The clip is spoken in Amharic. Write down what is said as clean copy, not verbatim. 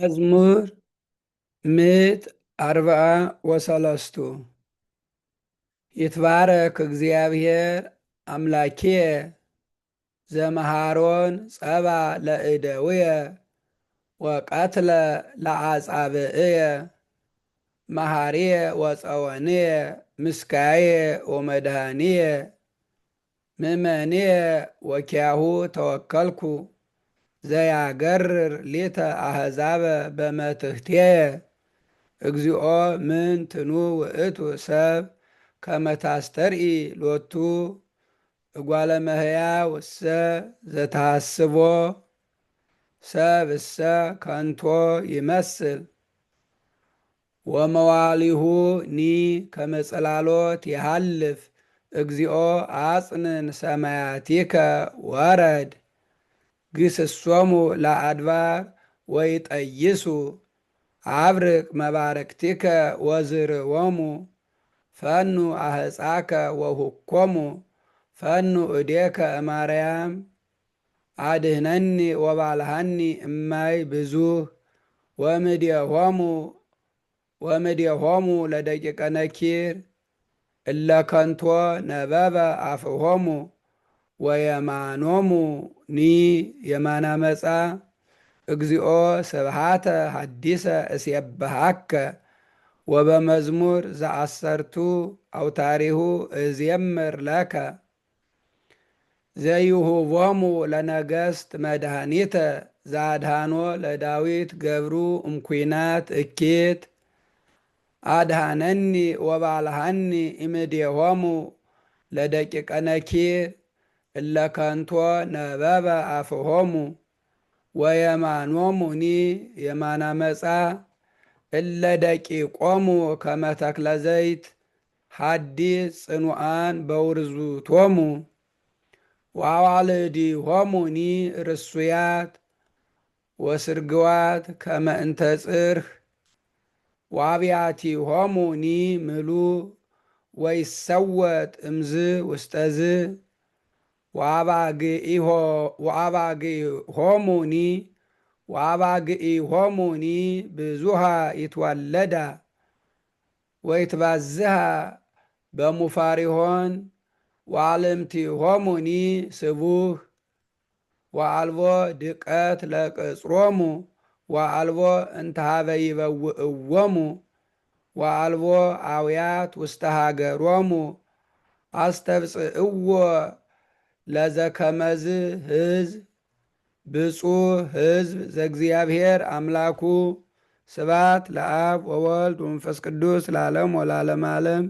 መዝሙር ምዕት አርብዓ ወሰለስቱ ይትባረክ እግዚአብሔር አምላኬየ ዘመሃሮን ጸባ ለእደውየ ወቀትለ ለአጻብዕየ መሃርየ ወፀወንየ ምስካየ ወመድኃኒየ ምእመንየ ወኪያሁ ተወከልኩ ዘያገርር ሊተ አሕዛበ በመትሕትየ እግዚኦ ምንትኑ ውእቱ ሰብ ከመታስተርኢ ሎቱ እጓለ እመሕያው እሰ ዘተሐስቦ ሰብ እሰ ከንቶ ይመስል ወመዋሊሁ ኒ ከመጽላሎት ይሃልፍ እግዚኦ አጽንን ሰማያቲከ ወረድ ግስሶሙ ለአድባር ወይጠይሱ አብርቅ መባረክቲከ ወዝርዎሙ ፈኑ አህፃከ ወሁኮሙ ፈኑ እዴከ እማርያም አድህነኒ ወባልሃኒ እማይ ብዙህ ወምድየሆሙ ለደቂቀ ነኪር እለ ከንቶ ነበበ አፍሆሙ ወየማኖሙ ኒ የማና መጻ እግዚኦ ስብሃተ ሐዲሰ እስየብሃከ ወበመዝሙር ዘአሰርቱ አውታሪሁ እዝየምር ለከ ዘይሁቦሙ ለነገሥት መድኃኒተ ዘአድሃኖ ለዳዊት ገብሩ እምኲናት እኪት አድሃነኒ ወባልሃኒ እምድየሆሙ ለደቂቀ ነኪር እለ ከንቶ ነበበ አፍሆሙ ወየማኖሙኒ የማና መጻ እለ ደቂቆሙ ከመ ተክለ ዘይት ሐዲስ ጽኑዓን በውርዙቶሙ ወአዋልዲሆሙኒ ርሱያት ወስርግዋት ከመ እንተ ጽርህ ወአብያቲሆሙኒ ምሉእ ወይሰወጥ እምዝ ውስጠዝ ወአባግኢሆሙኒ ብዙሃ ይትዋለዳ ወይትባዝሃ በሙፋሪሆን ወአልምቲሆሙኒ ስቡህ ወአልቦ ድቀት ለቅጽሮሙ ወአልቦ እንተሃበ ይበውእዎሙ ወአልቦ አውያት ውስተ ሃገሮሙ አስተብጽእዎ ለዘከመዝ ሕዝብ ብፁዕ ሕዝብ ዘእግዚአብሔር አምላኩ ስብሐት ለአብ ወወልድ ወመንፈስ ቅዱስ ለዓለም ወለዓለመ ዓለም።